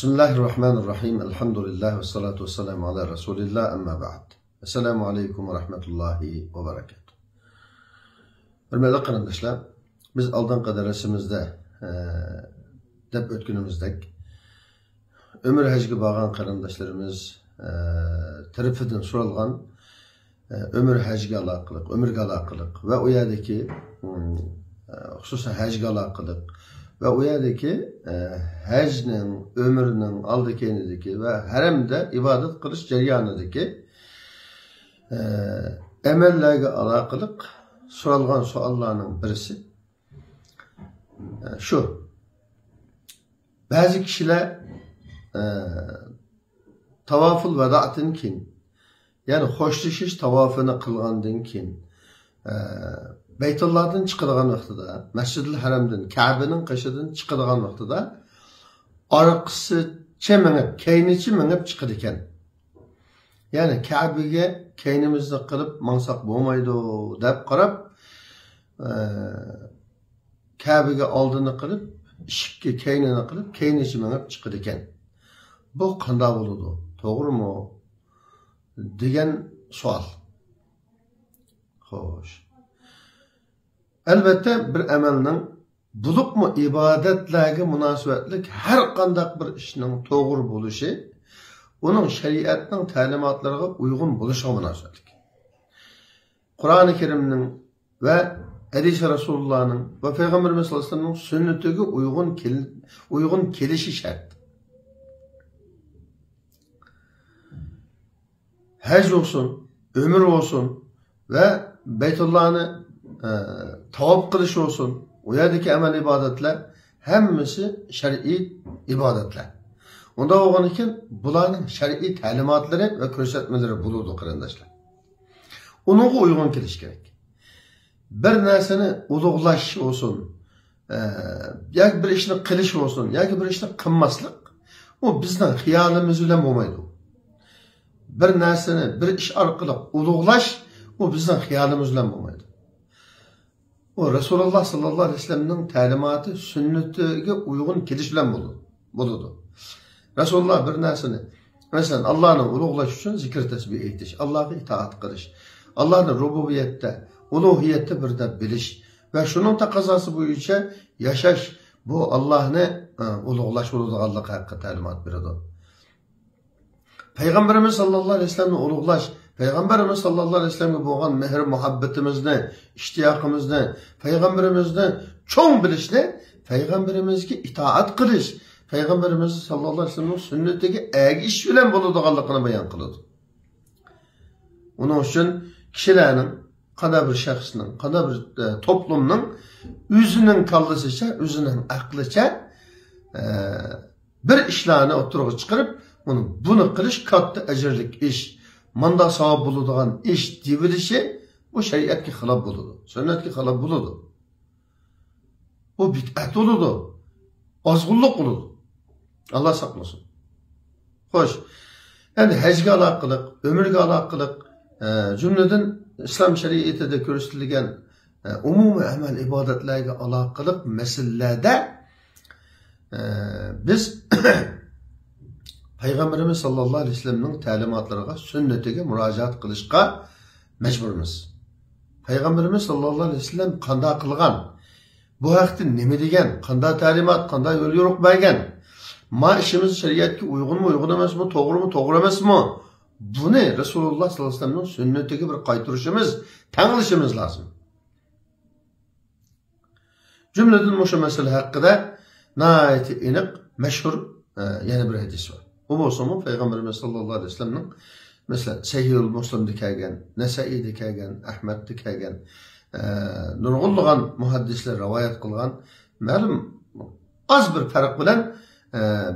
Bismillahirrahmanirrahim. Elhamdülillah ve salatu ve selamu ala Resulillah amma ba'd. Esselamu aleyküm ve rahmetullahi ve berekatuhu. Hürmetli kardeşler, biz aldanqı dərsimizdə dep ötkünümüzdek ömür həcgi bağlan kardeşlerimiz tarafından sorulgan ömür həcgi alaqılıq, ömürge alaqılıq ve o yerdeki hususan həcgi alaqılıq ve o yerdeki həcnin, ömrünün aldı kendideki ve haremde ibadet kılış ceryanıdaki emellerge alaqılıq sorulgan suallarının birisi şu: bazı kişiler tavaful vedatın kin, yani hoşlaşış tavafını kılgandın kin Beytullah'dan çıkıdığan vaxtıda, Mescid-i Haram'dan, Kabe'nin kaşıdan çıkıdığan vaxtıda arkısı çemenip, keyniçi menip çıkıdıken. Yani Kabe'ye keynimizde kılıp mansak bulmaydı dep qarab Kabe'ye aldığını kılıp, işikki keynini kılıp, keyniçi menip çıkıdıken. Bu kanda buludu. Doğru mu? Degen sual. Hoş. Elbette bir emelinin bulup mu ibadetlerge münasebetlik her kandak bir işinin doğru buluşu, onun şeriatının talimatlarına uygun buluşu münasebetlik. Kur'an-ı Kerim'nin ve Hadis-i Resulullah'ın ve Peygamberimiz sallallahu aleyhi ve sellem'in sünnetine uygun kelişi şart. Hac olsun, ömür olsun ve Beytullah'ını tavaf kılış olsun, o yerdeki emel ibadetler hemmisi şer'i ibadetler. Onda olan için bunların şer'i talimatları ve göstermeleri bulurdu kardeşler. Onunla uygun keliş gerek. Bir narsani ulug'lash olsun, yoki bir ishni qilish olsun, yoki bir ishni qilmaslik, o bizning xiyolimiz bilan bo'lmaydi. Bir narsani bir ish orqali ulug'lash, o bizning xiyolimiz bilan bo'lmaydi. O Resulullah sallallahu aleyhi ve sellem'nin talimatı sünnetiga uygun kelish bilan bo'ladi. Resulullah bir narsani, mesela Allah'ını ulug'lash uchun zikr tasbih aytish, Allah'a itoat qilish, Allah'ni rububiyatda, uluhiyatda bir deb bilish ve şunun taqozosi bo'yicha yashash, bu Allah'ni ulug'lash bo'ladiganligi haqida talimat beradi. Peygamberimiz sallallahu aleyhi ve sellem'ni ulug'lash, Peygamberimiz sallallahu aleyhi ve sellem'e bo'lgan mehr muhabbetimizni, ishtiyaqimizni, Peygamberimizni cho'ng bilishni, Peygamberimizga itoat qilish, Peygamberimiz sallallahu aleyhi ve sellem'in sünnetiga agish bilan bo'ladiganligini bayon qiladi. Onun uchun kishilarning, qanday bir shaxsning, qanday bir toplumning o'zining kallasicha, o'zining aqlicha bir ishlarni o'tirg'i chiqarib, bunu qilish katta ajrlik ish, manda savob bo'ladigan ish deyishi, bu shariatga xilof bo'ladi, sunnatga xilof bo'ladi. Bu bid'at bo'ladi, ozg'unlik bo'ladi. Allah saqlasin. Xo'sh, endi hajga aloqaliq, ömürge aloqaliq, cümleden İslam şeriatida ko'rsatilgan umumiy amal ibadetlerge aloqaliq meselelerde biz Peygamberimiz sallallahu aleyhi ve sellem'nin talimatlarına, sünnetiga müracaat qilishga mecburmiz. Peygamberimiz sallallahu aleyhi ve sellem qanday qilgan, bu haqda nima degan, qanday talimat, qanday yo'l yo'riq bergan, ma ishimiz shariatga uygunmi, uygun emasmi, to'g'rimi, to'g'ri emasmi, buni Resulullah sallallahu aleyhi ve sellem'nin sünnetiga bir qaytirishimiz, tanglishimiz lazım. Cümleden muşu mesele hakkında nayeti iniq, meşhur yana bir hadis var. O bolsa Peygamberimiz sallallahu aleyhi ve sellem'nin mesela Sahih-ul Muslim'de kelgan, Nesai'de kelgan, Ahmed'de kelgan, nurg'unlagan muhaddislar rivoyat qilgan, ma'lum az bir farq bilan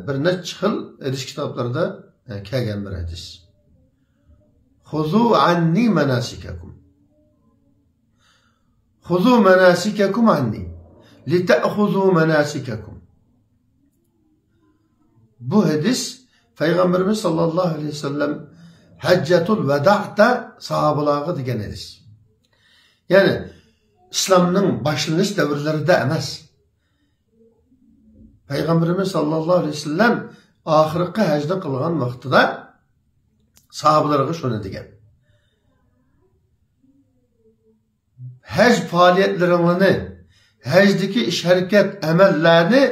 bir necha xil hadis kitoblarida kelgan bir hadis. Xuzu anni manasikakum. Xuzu manasikakum anni. Lita'xuzu manasikakum. Bu hadis Peygamberimiz sallallahu aleyhi ve sellem Haccatul Veda'da sahabalarga degan hadis. Yani İslam'ın başlanış devirlerinde emas. Peygamberimiz sallallahu aleyhi ve sellem oxirgi hajni qilgan vaqtida sahobalarga shuni degan. Haj faoliyatlaringlarni, hajdagi ish harakat amallarni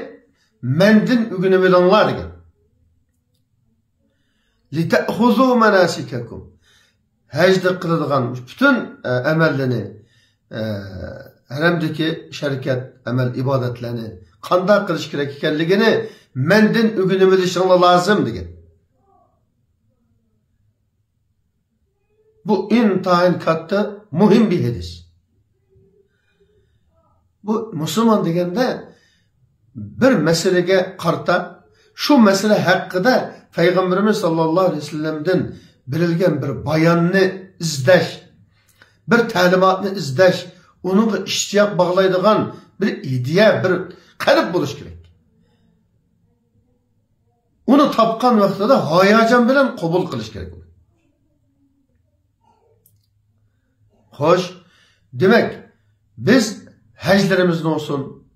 mendan o'rganib olinglar degan. Lita'khuzu manasikakum. Hajda qiladigan bütün amallarni, haramdagi ish harakat, amal ibodatlarni qanday qilish kerak ekanligini mendan o'rganib olishinglar lozim degan. Bu intayin katta muhim bir hadis. Bu Müslüman degende bir meselege qarta, şu mesele hakkında Peygamberimiz sallallahu aleyhi ve sellem'den birilgen bir bayanını izleş, bir talimatını izleş, onun iştiyak bağlaydıgan bir ideya, bir kalp buluş gerek. Onu tapkan vaxtida hayacan bilen kabul kılış gerek. Hoş, demek biz haclerimizde olsun,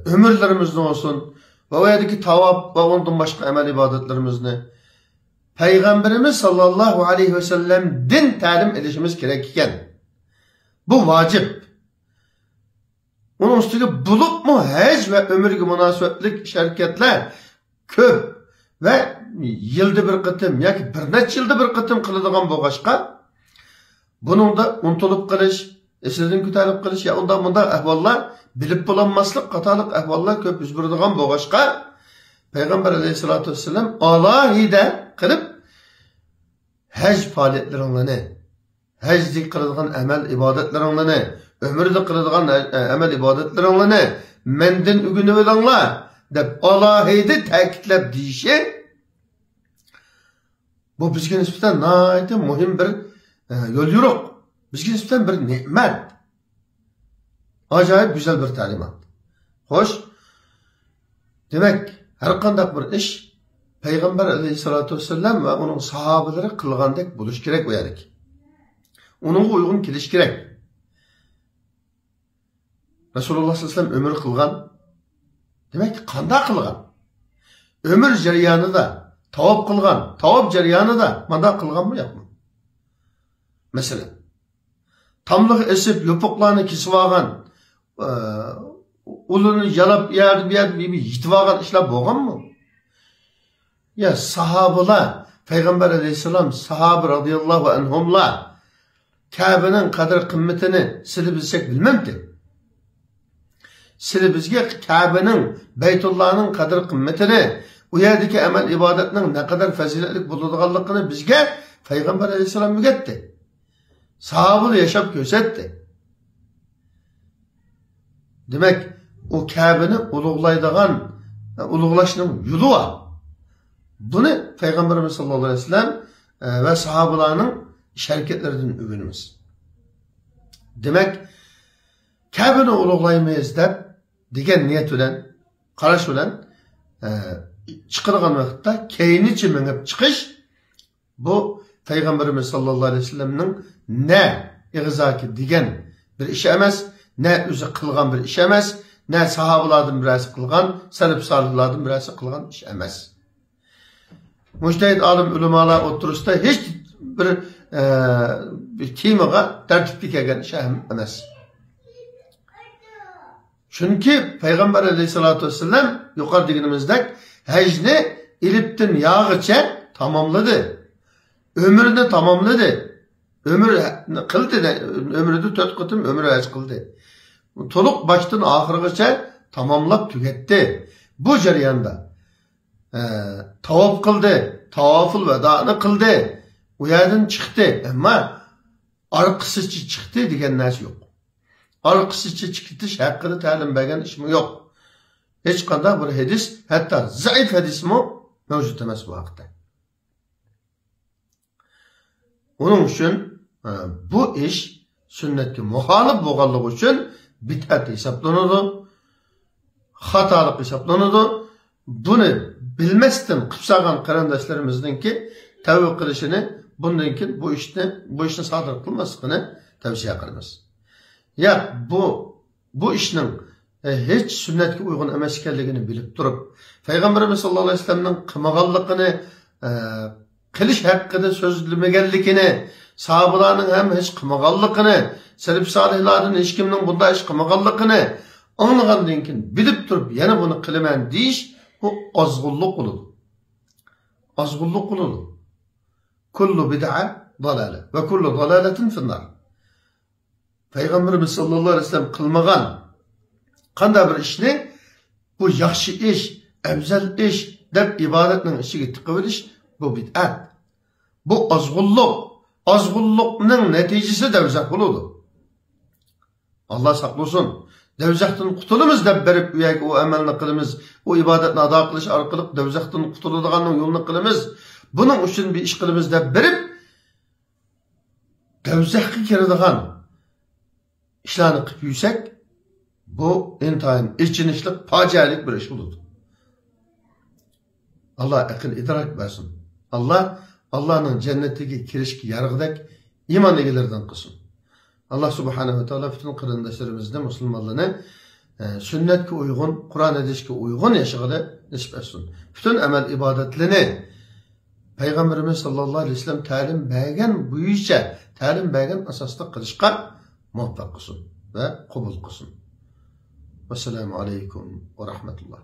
ömürlerimizde olsun, ve oyadaki tavaf ve ondan başka emel ibadetlerimizde Peygamberimiz sallallahu aleyhi ve sellem din talim edişimiz gerekirken bu vacip. Onun üstüne bulup mu hac ve ömürge münasebetlik şirketler köp ve yılda bir kıtım, ya ki bir neç yılda bir kıtım kılıdığın bu başka bunun da unutup kılış, esirden kütülüp kılış, ya ondan bunda ahvallar bilip bulanmaslık, katalık ahvallar köp üzbürüdüğün bu başka Peygamber aleyhissalatü vesselam alahide kılıp hac faaliyetlerini, hacdik kılıdığın emel ibadetlerini, ömürde kılıdığın emel ibadetlerini menden ügünü olanlar dep alahide takitlep deyişi bu bizge nispeten nayeti muhim bir yol yürük. Bizge nispeten bir nimet. Acayip güzel bir talimat. Hoş. Demek her kandak bir iş Peygamber aleyhissalatü vesselam ve onun sahabeleri kılgandek buluş gerek uyadık. Onun uygun kiliş gerek. Resulullah sallallahu aleyhi ve sellem ömür kılgan. Demek ki kanda kılgan. Ömür ceryanı da tavap kılgan. Tavap ceryanı da manda kılgan mı yapma? Mesela tamlık esip yopuklarını kesip algan, ulunu yalap bir yitip algan işler boğan mı? Ya sahabeler, Peygamber aleyhisselam, sahabe radıyallahu anhumlar Kabe'nin kadir kıymetini silip bilsek bilmem ki. Silip bizge Kabe'nin, Beytullah'ın kadir kıymetini, o yerdeki emel ibadetinin ne kadar faziletlik bulunduğunu bizge Peygamber aleyhisselam mügetti. Sahabeler yaşap gösterdi. Demek o Kabe'ni uluglaşının yolu var. Bunu Peygamberimiz sallallahu aleyhi ve sellem ve sahabelerinin şirketlerinden övünümüz. Demek Kabe'ni uluglaymayız dep degan niyet bilen, qarash bilan chiqirgan vaqtda keynichi minib chiqish bu Peygamberimiz sallallahu aleyhi ve sellem'nin ne ig'zoki degan bir ish emas, ne o'zi qilgan bir ish emas, ne sahabalardan birasi qilgan, salaf solihlardan birasi qilgan ish emas. Mujtahid alim ulamalar o'tirisida hech bir temaga tartibga kelgan ish emas. Çünkü Peygamber aleyhissalatü vesselam yukarı deganimizdek hacni iliptin yağıça tamamladı. Ömrünü tamamladı. Ömür kıldı. Ömrünü 4 kıtım ömür hac kıldı. Toluk baştan ahırgacha tamamlap tüketti. Bu jarayanda tavaf kıldı. Tavaful veda'nı kıldı. O yerden çıktı. Ama arkası çıktı degan narsa yok. Arkasıca çıkıtış hakkında talim bergen işim yok. Hiç kadar bir hadis, hatta zayıf hadis mi mevcut emas bu hakta. Onun için bu iş sünnetke muhalif bo'lganligi için bid'at hesaplanadi, hatalık hesaplanadi. Bunu bilmesden qıpsagan qarindoshlarimizningki tavba qilishini, bundan keyin bu ishni sodir qilmasligini tavsiya qilamiz. Ya bu işnin hech sunnatga uyg'un emas ekanligini bilib turib, Payg'ambarimiz sollallohu alayhi vasallamning qilmaganligini, qilish haqida so'zlamaganligini, sahobalarning ham hech qilmaganligini, salaf solihlardan hech kimning bunday ish qilmaganligini anlagandan keyin bilib turib, yana buni qilaman deyish, bu ozg'unlik bo'ladi. Ozg'unlik bo'ladi. Kullu bid'a dalala ve kullu dalalatin finnar. Peygamberimiz sallallahu aleyhi ve sellem kılmagan qanday bir ishni bu yaxshi ish, afzal ish deb ibodatning ichiga tiqib olish, bu bid'at. Bu ozg'unlik. Ozg'unlikning natijasi davzaq bo'ladi. Allah saqlasin. Davzaqdan qutulamiz deb berib, u amalni qilamiz, u ibodatni ado qilish orqali davzaqdan qutuladiganning yo'lini qilamiz. Buning uchun bir ish qilamiz deb berib, davzaqqa kiradigan ishlarni qilib yursak, bu intayin ichinishli, fojialik bir ish bo'ladi. Allah aql idrak bersin. Allah'ın cennetiga kirishga yarg'idek iymon egalaridan qilsin. Allah subhanahu wa ta'ala bütün qarindoshlarimizni, musulmonlarni sünnetga uyg'un, Qur'on hadisga uyg'un yashashga nasib etsin. Bütün amal ibodatlarini Peygamberimiz sallallahu aleyhi ve sellem ta'lim bergan bo'yicha, ta'lim bergan asosda qilishga muvaffaq qilsin ve qabul qilsin. Vesselamu aleykum ve rahmetullah.